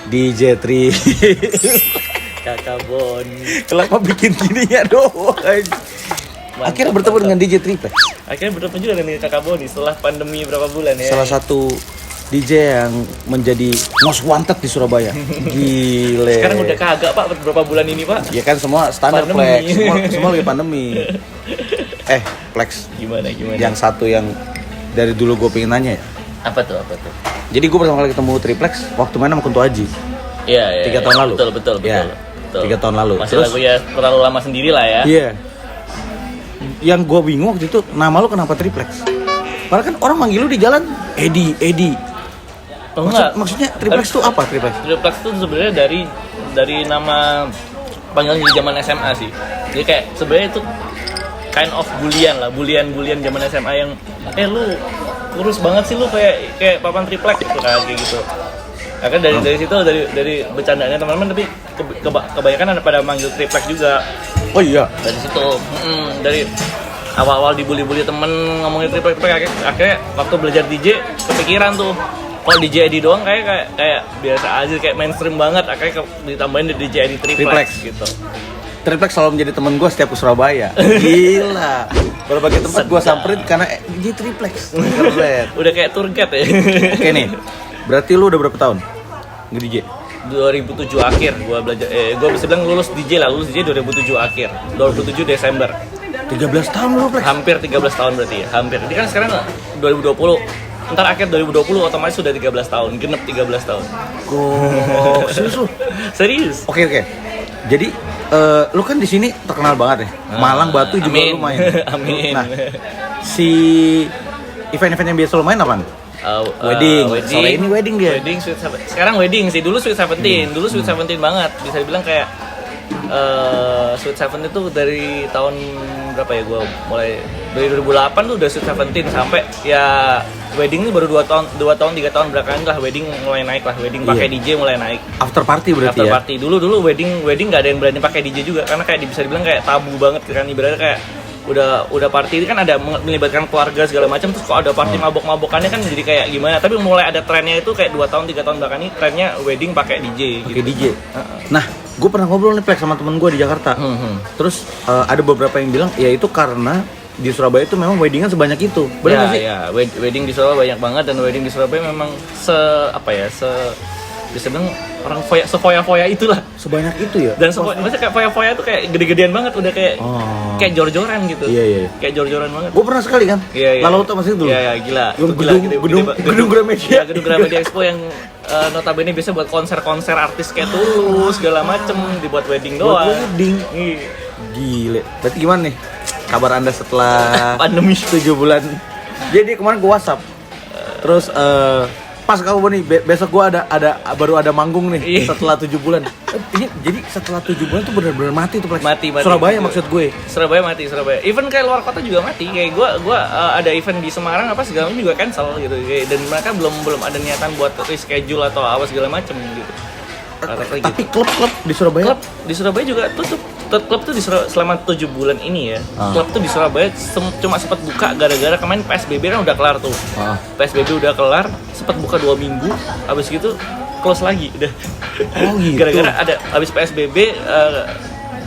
DJ Tri. Kakak Bon. Kenapa bikin gininya doang? Akhirnya bertemu dengan DJ Triplex. Akhirnya bertemu juga dengan Kakak Boni setelah pandemi berapa bulan ya. Salah satu DJ yang menjadi most wanted di Surabaya. Gile. Sekarang udah kagak Pak beberapa bulan ini Pak. Ya kan semua standar Pandemi. Plex. Semua lagi pandemi. Plex. Gimana? Yang satu yang dari dulu gue pengen nanya ya. Apa tuh? Jadi gue pertama kali ketemu Triplex waktu main sama Kunto Aji. Iya. 3 tahun lalu. Betul. Ya, 3 tahun lalu. Masih lagu ya terlalu lama sendiri lah ya. Iya. Yang gue bingung waktu itu nama lu kenapa Triplex? Padahal kan orang manggil lu di jalan Edi. Oh, enggak. Maksudnya Triplex itu apa Triplex? Triplex itu sebenarnya dari nama panggilan di zaman SMA sih. Jadi kayak sebenarnya itu kind of bulian zaman SMA yang lu kurus banget sih lu kayak papan Triplex gitu kayak gitu. Akhirnya dari situ dari bercandanya teman-teman tapi kebanyakan ada pada manggil Triplex juga. Oh iya. Dari situ dari awal-awal dibully temen ngomongin Triplex akhirnya waktu belajar DJ kepikiran tuh kalau DJ Edi doang kayak biasa aja kayak mainstream banget akhirnya ditambahin DJ Edi Triplex gitu. Triplex selalu menjadi temen gue setiap ke Surabaya. Gila. Berbagai tempat gue samperin karena DJ Triplex. Keren. Udah kayak tour guide ya. Oke nih. Berarti lu udah berapa tahun nge-DJ? 2007 akhir gua belajar gua bisa bilang lulus DJ 2007 akhir 2007 Desember 13 tahun lu Plex? hampir 13 tahun berarti ya hampir ini kan sekarang 2020 ntar akhir 2020 otomatis sudah 13 tahun genep 13 tahun Serius lu? Serius Oke. Jadi lu kan di sini terkenal banget ya. Malang, Batu juga lu main. Amin. Nah, si event-event yang biasa lu main apaan? Wedding. Sore ini wedding dia. Wedding, sekarang wedding sih. Dulu Sweet 17. Dulu Sweet 17 banget. Bisa dibilang kayak Sweet 17 itu dari tahun berapa ya? Gua mulai dari 2008 tuh udah Sweet 17 sampai ya wedding ini baru 2 tahun 3 tahun belakangan lah wedding mulai naik lah. Wedding pakai DJ mulai naik. After party berarti After ya. party. Dulu wedding enggak ada yang berani pakai DJ juga karena kayak bisa dibilang kayak tabu banget kan ibaratnya kayak udah party ini kan ada melibatkan keluarga segala macam terus kok ada party mabok-mabokannya kan jadi kayak gimana tapi mulai ada trennya itu kayak 2 tahun 3 tahun belakangan ini trennya wedding pakai DJ Pakai gitu. DJ. Nah, gue pernah ngobrol nih Plex sama temen gue di Jakarta. Terus ada beberapa yang bilang ya itu karena di Surabaya itu memang weddingan sebanyak itu. Benar nggak sih? Ya, wedding di Surabaya banyak banget dan wedding di Surabaya memang bisa bilang orang sefoya-foya itulah. Sebanyak itu ya? Dan maksudnya kayak foya-foya itu kayak gede-gedean banget udah kayak jor-joran gitu. Iya. Kayak jor-joran banget. Gue pernah sekali kan? Iya. Lalu tau masih dulu? Iya, gila. Gedung Gramedia. Ya, gedung Gramedia Expo yang notabene biasa buat konser-konser artis kayak Tulus segala macem dibuat wedding doang. Buat wedding. Gile. Berarti gimana nih? Kabar Anda setelah pandemi 7 bulan. Jadi kemarin gue WhatsApp. Terus pas kamu nih besok gue baru ada manggung nih setelah 7 bulan. Jadi setelah 7 bulan tuh benar-benar mati tuh Plex. Mati. Surabaya maksud gue. Surabaya mati. Even kayak luar kota juga mati. Kayak gue ada event di Semarang apa segala macam juga cancel gitu. Dan mereka belum ada niatan buat reschedule atau apa segala macam gitu. Tapi klub-klub di Surabaya? Klub di Surabaya juga tutup. Klub tuh selama 7 bulan ini ya. Klub tuh di Surabaya cuma sempat buka gara-gara kemarin PSBB kan udah kelar tuh. PSBB udah kelar, sempat buka 2 minggu, habis gitu close lagi udah. Oh gitu. Gara-gara ada habis PSBB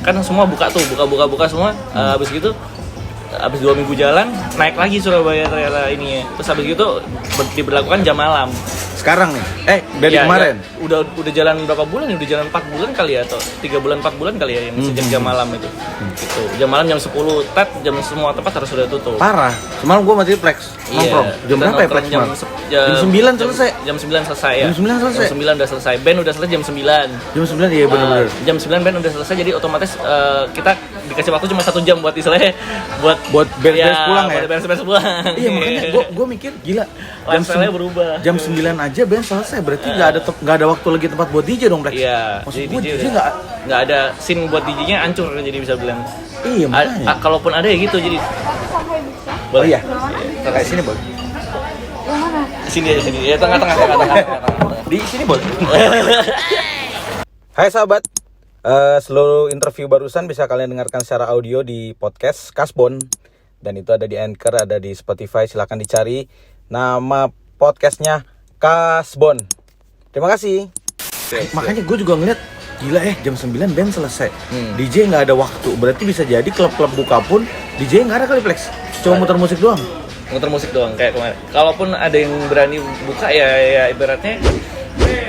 kan semua buka tuh, buka semua. Habis gitu habis 2 minggu jalan naik lagi Surabaya ternyata ini ya. Terus habis gitu diberlakukan jam malam. Sekarang nih? Dari kemarin? Ya, udah jalan berapa bulan ya? Udah jalan 4 bulan kali ya? Atau 3 bulan, 4 bulan kali ya yang sejak jam malam itu gitu. Jam malam jam 10 jam semua tempat harus sudah tutup. Parah. Semalam gue masih Plex nongkrong. Jam berapa ya Plex semalam? Jam 9 selesai. Jam 9 selesai ya? Jam 9 selesai? Jam 9 udah selesai. Band udah selesai jam 9. Jam 9 iya bener-bener. Jam 9 band udah selesai jadi otomatis kita dikasih waktu cuma 1 jam buat istilahnya buat beres pulang ya? Buat beres pulang. Iya makanya gue mikir gila. Lifestyle-nya berubah. Jam 9 aja band selesai. Berarti nggak ada waktu lagi tempat buat DJ dong Plex. Iya. Maksud gue DJ nggak ada scene buat DJ-nya hancur jadi bisa bilang. Iya makanya. Kalaupun ada ya gitu jadi. Oh iya. Kayak sini boleh. Sini aja sini. Ya tengah. Di sini boleh. Hai sahabat. Seluruh interview barusan bisa kalian dengarkan secara audio di podcast Kasbon dan itu ada di Anchor, ada di Spotify, silakan dicari nama podcastnya Kasbon. Terima kasih. Makanya gue juga ngeliat, gila jam 9 band selesai. DJ nggak ada waktu. Berarti bisa jadi klub-klub buka pun DJ nggak ada kali Flex. Cuma muter musik doang. Muter musik doang kayak kemarin. Kalaupun ada yang berani buka ya ibaratnya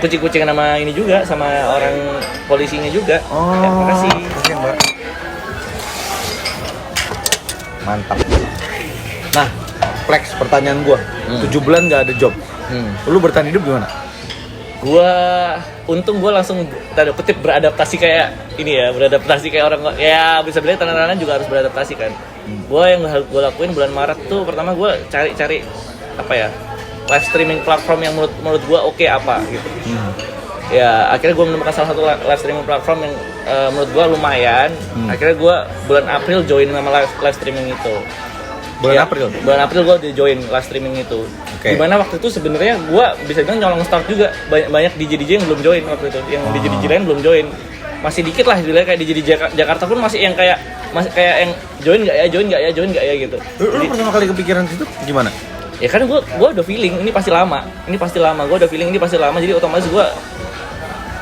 kucing-kucingan sama ini juga, sama orang polisinya juga. Oh, ya, makasih. Oke, Mbak. Mantap. Nah, Flex, pertanyaan gue. 7 bulan nggak ada job. Lu bertahan hidup gimana? Untung gue langsung tanda kutip beradaptasi kayak ini ya, beradaptasi kayak orang ya bisa bilang tanda-tanda juga harus beradaptasi kan. Gue yang gue lakuin bulan Maret tuh pertama gue cari apa ya, live streaming platform yang menurut gue oke apa gitu. Ya akhirnya gue menemukan salah satu live streaming platform yang menurut gue lumayan. Akhirnya gue bulan April join sama live streaming itu. Bulan April gue di join live streaming itu. Okay. Dimana waktu itu sebenarnya gue bisa bilang nyolong start juga, banyak DJ yang belum join waktu itu, yang DJ lain belum join, masih dikit lah sebenarnya, kayak DJ Jakarta pun masih kayak yang join nggak ya gitu. Lu pertama kali kepikiran situ gimana? Ya kan gue udah feeling ini pasti lama, gue udah feeling ini pasti lama, jadi otomatis gue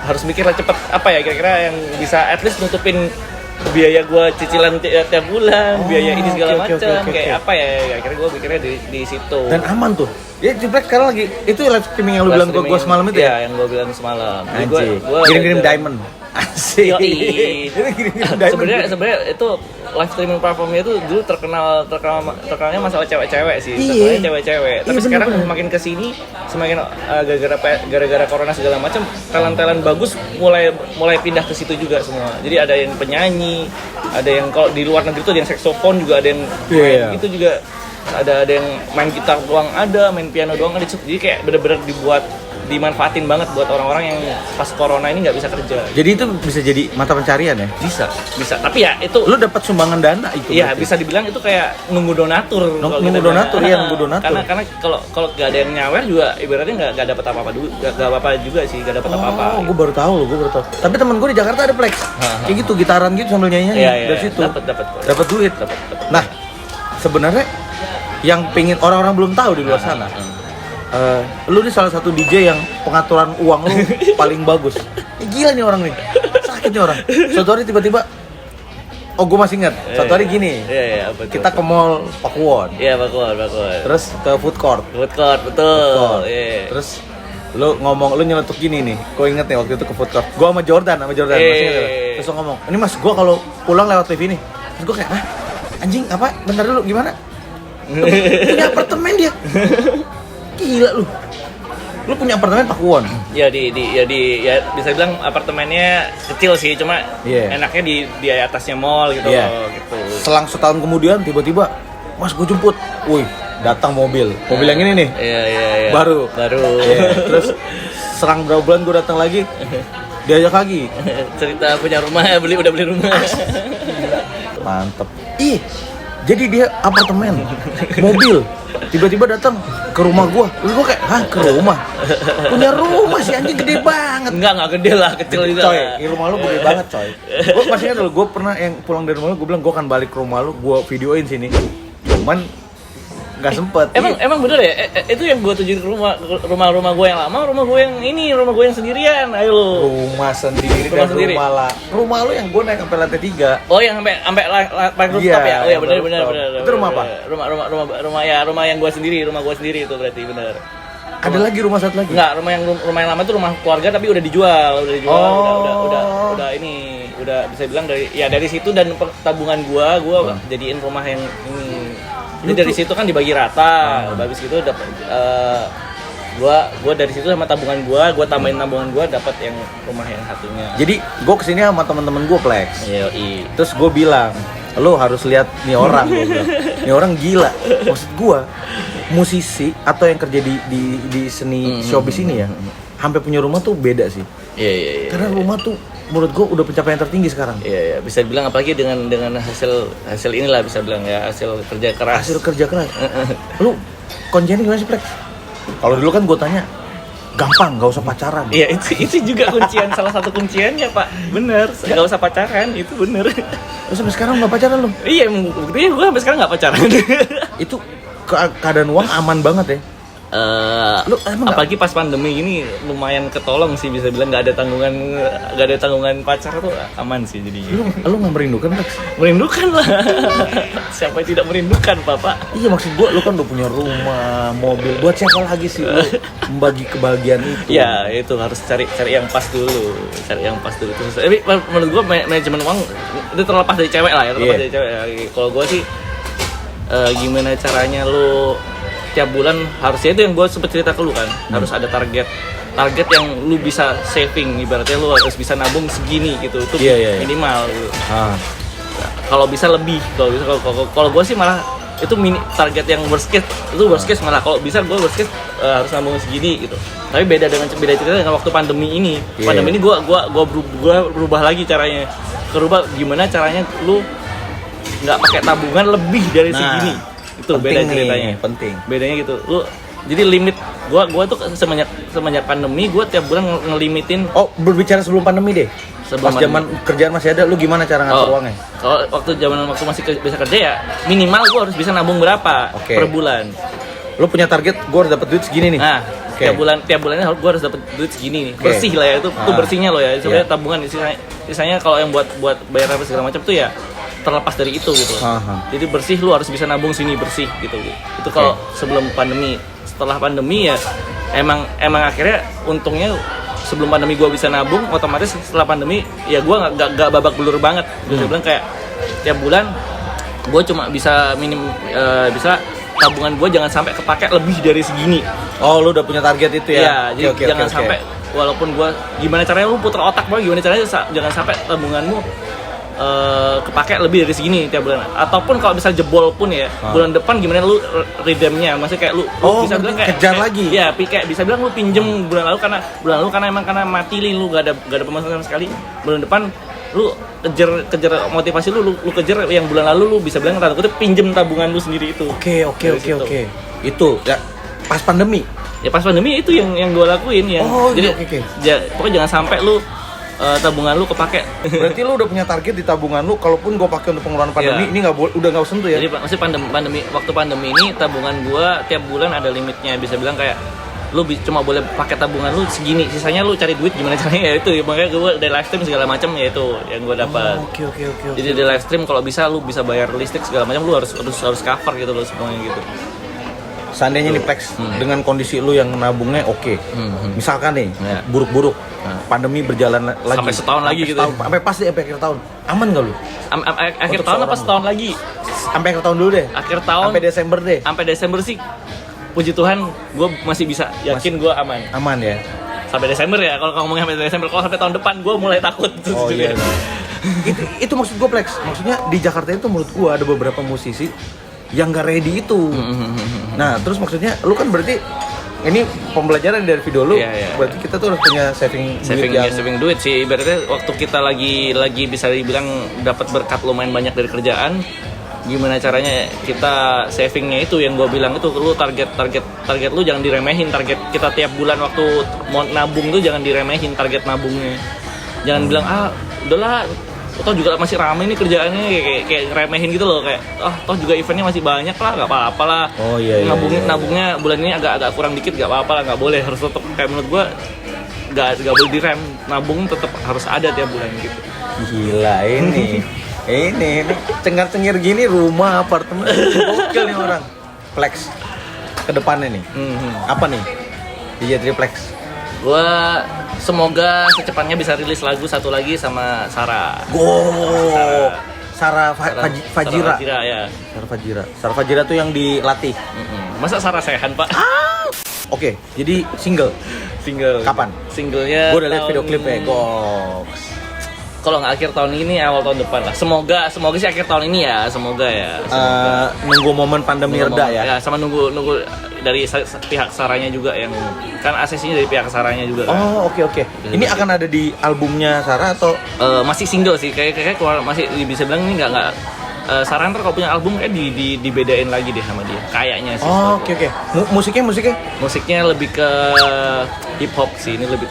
harus mikir lah cepet apa ya kira-kira yang bisa at least nutupin biaya gue cicilan tiap bulan, biaya ini segala macam, kayak apa ya akhirnya gue pikirnya di situ. Dan aman tuh. Ya Ciplek sekarang lagi itu live streaming yang lu bilang ke gue semalam itu ya? Iya, yang gue bilang semalam. Anjir, kirim diamond. Asik. Sebenarnya itu live streaming platformnya itu dulu terkenalnya masalah cewek-cewek sih. Terkenalnya cewek-cewek. Tapi sekarang semakin kesini, semakin gara-gara corona segala macam, talent bagus mulai pindah ke situ juga semua. Jadi ada yang penyanyi, ada yang kalau di luar negeri tuh ada yang saksofon juga, ada yang main gitu juga. Ada yang main gitar doang, ada main piano doang, ada. Jadi kayak bener-bener dimanfaatin banget buat orang-orang yang pas corona ini nggak bisa kerja. Jadi itu bisa jadi mata pencarian ya? Bisa. Tapi ya itu lu dapat sumbangan dana itu. Iya, bisa dibilang itu kayak nunggu donatur. Nunggu donatur. Karena kalau nggak ada yang nyawer juga ibaratnya nggak dapat apa-apa dulu, nggak apa-apa juga sih, nggak dapat apa-apa. Oh, gue baru tahu. Tapi temen gue di Jakarta ada Flex. Kayak gitu, gitaran gitu sambil nyanyi. Iya, dari situ. Dapat duit. Nah, sebenarnya yang pengen orang-orang belum tahu di luar sana. Lu nih salah satu DJ yang pengaturan uang lu paling bagus. Gila nih orang nih. Sakit nih orang. Suatu hari tiba-tiba gue masih ingat. Suatu hari gini. Iya, kita ke mall Pakuwon. Iya, Pakuwon. Terus ke food court, betul. Iya. Terus lu nyeletuk gini nih. Gue inget nih waktu itu ke food court. Gue sama Jordan masih ingat. Terus lu ngomong, "Ini Mas, gue kalau pulang lewat TV nih." Terus gue kayak, anjing apa? Bentar dulu, gimana? Punya apartemen dia. Gila lu punya apartemen Pakuwon. Ya bisa bilang apartemennya kecil sih, cuma enaknya di atasnya mall gitu loh, gitu. Selang setahun kemudian tiba-tiba, "Mas, gue jemput." Wih, datang mobil yang ini nih. Iya. Baru. Terus serang berapa bulan gue datang lagi, diajak lagi. Cerita punya rumah, udah beli rumah. Mantep. Jadi dia apartemen, mobil, tiba-tiba datang ke rumah gua kayak, ke rumah? Punya rumah sih anjing, gede banget. Enggak gede lah, kecil juga. Coy, rumah lu gede banget coy. Gua masih ingat dulu, gua pernah yang pulang dari rumah lu, gua bilang gua akan balik ke rumah lu, gua videoin sini. Cuman nggak sempet. Emang bener ya? Itu yang gue tujuin ke rumah gue yang lama, rumah gue yang ini, rumah gue yang sendirian. Ayo lo. Rumah sendiri dan rumah lah. Rumah lu yang gue naik sampai lantai 3. Oh, yang sampai rooftop ya? Oh ya benar. Itu rumah apa? Rumah yang gue sendiri itu berarti benar. Ada lagi rumah satu lagi? Enggak, rumah yang lama itu rumah keluarga tapi udah dijual. Udah ini, udah bisa bilang dari situ dan tabungan gue jadiin rumah yang ini. Jadi dari situ kan dibagi rata, habis gitu dapat gua dari situ sama tabungan gua tambahin tabungan gua dapat yang rumah yang satunya. Jadi gua kesini sama teman-teman gua Flex. Iya. Terus gua bilang, "Lo harus lihat nih orang." Gua bilang. Nih orang gila. Maksud gua musisi atau yang kerja di seni showbiz ini ya, sampai punya rumah tuh beda sih. Iya. Karena rumah tuh menurut gue udah pencapaian tertinggi sekarang. Iya, bisa dibilang apalagi dengan hasil inilah bisa bilang ya, hasil kerja keras. Lu kuncinya gimana sih, Flex? Kalau dulu kan gue tanya, gampang, gak usah pacaran. Iya, itu juga kuncian, salah satu kunciannya, Pak. Bener, gak usah pacaran, itu bener. Lu sampai sekarang gak pacaran lu? Iya, buktinya gue sampai sekarang gak pacaran. Itu keadaan uang aman banget ya? Lu emang apalagi pas pandemi ini lumayan ketolong sih, bisa bilang nggak ada tanggungan pacar tuh aman sih jadinya. lu nggak merindukan Lex? Merindukan lah. Siapa yang tidak merindukan, Bapak? Iya, maksud gua lu kan udah punya rumah, mobil. Buat siapa lagi sih lu membagi kebahagiaan itu? Ya itu harus cari yang pas dulu, Tapi menurut gua manajemen uang itu terlepas dari cewek lah ya, dari cewek. Kalau gua sih gimana caranya lu tiap bulan, harusnya itu yang gue sempet cerita ke lu kan, harus ada target yang lu bisa saving, ibaratnya lu harus bisa nabung segini gitu, itu minimal gitu. Kalau bisa lebih, kalau gue sih malah itu target yang worst case malah kalau bisa gue worst case harus nabung segini gitu. Tapi beda cerita dengan waktu pandemi ini. Pandemi ini gue berubah lagi caranya, gimana caranya lu nggak pakai tabungan lebih dari segini. Itu beda ceritanya. Penting. Bedanya gitu. Lu jadi limit gua tuh semenjak pandemi gua tiap bulan ngelimitin. Oh, berbicara sebelum pandemi deh. Pas zaman kerjaan masih ada, lu gimana cara ngatur uangnya? Kalau waktu masih bisa kerja ya minimal gua harus bisa nabung berapa per bulan. Lu punya target gua harus dapat duit segini nih. Nah, tiap bulannya gua harus dapat duit segini nih. Bersih lah ya itu bersihnya lo ya. Sebenarnya tabungan sisanya kalau yang buat bayar apa segala macam tuh ya terlepas dari itu gitu. Jadi bersih lu harus bisa nabung sini bersih gitu. Itu kalau sebelum pandemi. Setelah pandemi ya emang akhirnya untungnya sebelum pandemi gua bisa nabung, otomatis setelah pandemi ya gua nggak babak belur banget. Gue bilang kayak tiap bulan gua cuma bisa bisa tabungan gua jangan sampai kepake lebih dari segini. Oh, lu udah punya target itu ya? Iya, jadi jangan sampai walaupun gua gimana caranya lu putar otak banget, gimana caranya jangan sampai tabunganmu kepake lebih dari segini tiap bulan. Ataupun kalau misal jebol pun ya bulan depan gimana lu redeemnya, maksudnya kayak lu bisa bilang kayak kejar lagi ya, kayak bisa bilang lu pinjem bulan lalu karena mati lu gak ada pemasukan sama sekali. Bulan depan lu kejar motivasi lu kejar yang bulan lalu lu bisa bilang tanda kutip pinjem tabungan lu sendiri itu. Oke. Itu ya pas pandemi itu yang gue lakuin yang pokoknya jangan sampai lu tabungan lu kepake. Berarti lu udah punya target di tabungan lu, kalaupun gue pakai untuk pengeluaran pandemi ini udah nggak sentuh ya? Jadi maksudnya waktu pandemi ini tabungan gue tiap bulan ada limitnya, bisa bilang kayak lu cuma boleh pakai tabungan lu segini, sisanya lu cari duit gimana caranya ya itu. Makanya gue dari live stream segala macam ya itu yang gue dapat. Oke. Jadi di live stream kalau bisa lu bisa bayar listrik segala macam, lu harus cover gitu loh semuanya gitu. Seandainya nih Plex, dengan kondisi lu yang nabungnya misalkan nih buruk-buruk, pandemi berjalan lagi sampai setahun lagi gitu. Sampai akhir tahun, aman nggak lu? Akhir tahun apa setahun lagi? Sampai akhir tahun dulu deh. Akhir tahun. Sampai Desember deh. Sampai Desember sih, puji Tuhan, gue masih bisa. Yakin gue aman. Aman ya. Sampai Desember ya. Kalau ngomongnya sampai Desember, kalau sampai tahun depan gue mulai takut. Oh iya. itu maksud gue Plex. Maksudnya di Jakarta itu menurut gue ada beberapa musisi yang gak ready itu. Nah, terus maksudnya lu kan berarti ini pembelajaran dari video lu. Berarti kita tuh harus punya saving duit sih. Ibaratnya waktu kita lagi bisa dibilang dapat berkat lumayan banyak dari kerjaan, gimana caranya kita savingnya itu yang gue bilang itu, lu target lu jangan diremehin. Target kita tiap bulan waktu mau nabung tuh jangan diremehin target nabungnya. Jangan bilang udahlah, toh juga masih ramai nih kerjaannya, kayak remehin gitu loh, kayak toh juga eventnya masih banyak lah, nggak apa-apa lah. Nabungnya bulan ini agak kuran dikit, nggak apa-apa lah, nggak boleh, harus tetap kayak menurut gua nggak boleh direm, nabung tetap harus ada tiap bulan gitu. Gila ini cengar-cengir gini, rumah apartemen gokil nih orang. Plex ke depannya nih apa nih DJ Triplex? Gua semoga secepatnya bisa rilis lagu satu lagi sama Sarah. Sarah Fajira ya. Sarah Fajira tuh yang dilatih. Masa Sarah Sehan, Pak? Oke, jadi single. Kapan? Singlenya gue udah lihat video klipnya. Goks. Kalau nggak akhir tahun ini, awal tahun depan lah. Semoga sih akhir tahun ini ya. Semoga. Nunggu momen pandemi reda ya. Sama nunggu dari pihak Saranya juga, yang kan asesinya dari pihak Saranya juga. Oh, oke. Ini akan ada di albumnya Sarah atau masih single sih? Kayak keluar, masih bisa bilang ini nggak. Sarah ntar kalau punya album dibedain lagi deh sama dia. Kayaknya sih. Oh, oke. Musiknya lebih ke hip hop sih. Ini lebih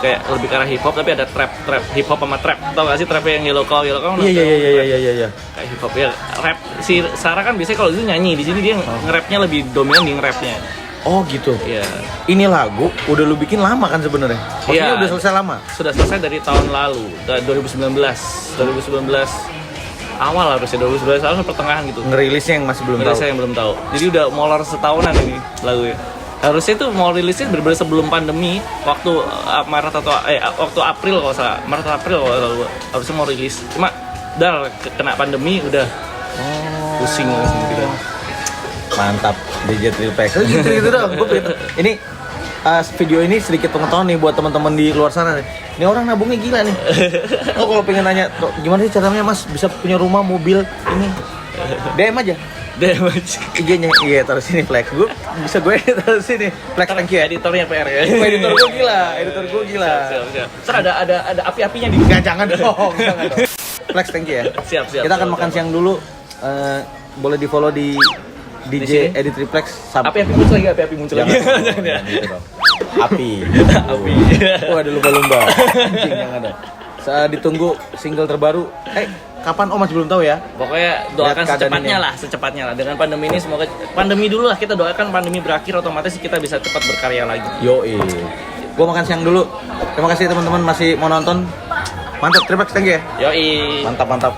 ke arah hip hop, tapi ada trap hip hop sama trap. Tau gak sih trap yang Yellow Cow? Iya. Kayak hip hop ya. Rap si Sarah kan biasanya kalau itu nyanyi, di sini dia nge-rapnya lebih dominan di nge-rapnya. Oh gitu. Iya. Ini lagu udah lu bikin lama kan sebenarnya? Maksudnya Iya. udah selesai lama? Sudah selesai dari tahun lalu, 2019 awal harusnya 2019 awal pertengahan gitu. Ngerilisnya yang masih belum Rilisnya tahu. yang belum tahu. Jadi udah molor setahunan ini lagunya. Harusnya tuh mau rilisnya bener-bener sebelum pandemi, waktu Maret atau waktu April kalau salah, Maret atau April kalau salah, harusnya mau rilis. Cuma udah kena pandemi udah pusing gitu. Mantap, DJ Triplex. Gitu dong. Ini video ini sedikit pengetahuan nih buat teman-teman di luar sana nih. Ini orang nabungnya gila nih. Oh kalau pengen nanya, gimana sih caranya Mas bisa punya rumah, mobil ini? DM aja. DM aja. IG-nya, iya taruh sini Flex. Gue bisa gue taruh sini. Flex, thank you ya. Editornya PR ya. Editor gue gila, editor gue gila. Siap. Terus ada api-apinya di. Nggak, jangan dong, jangan dong. Flex, thank you ya. Siap. Kita akan makan siang dulu. Boleh di follow di Di DJ sini? Edit Triplex. Api muncul lagi, api muncul lagi. Jangan ya. Gitu dong. Api. Wah, ada lumba-lumba. Anjing yang ada. Saat ditunggu single terbaru. Kapan? Oh, masih belum tahu ya. Pokoknya doakan secepatnya lah. Dengan pandemi ini semoga pandemi dulu lah, kita doakan pandemi berakhir, otomatis kita bisa cepat berkarya lagi. Yoi. Gua makan siang dulu. Terima kasih teman-teman masih mau nonton. Mantap, Triplex, thank you ya. Yoi. Mantap.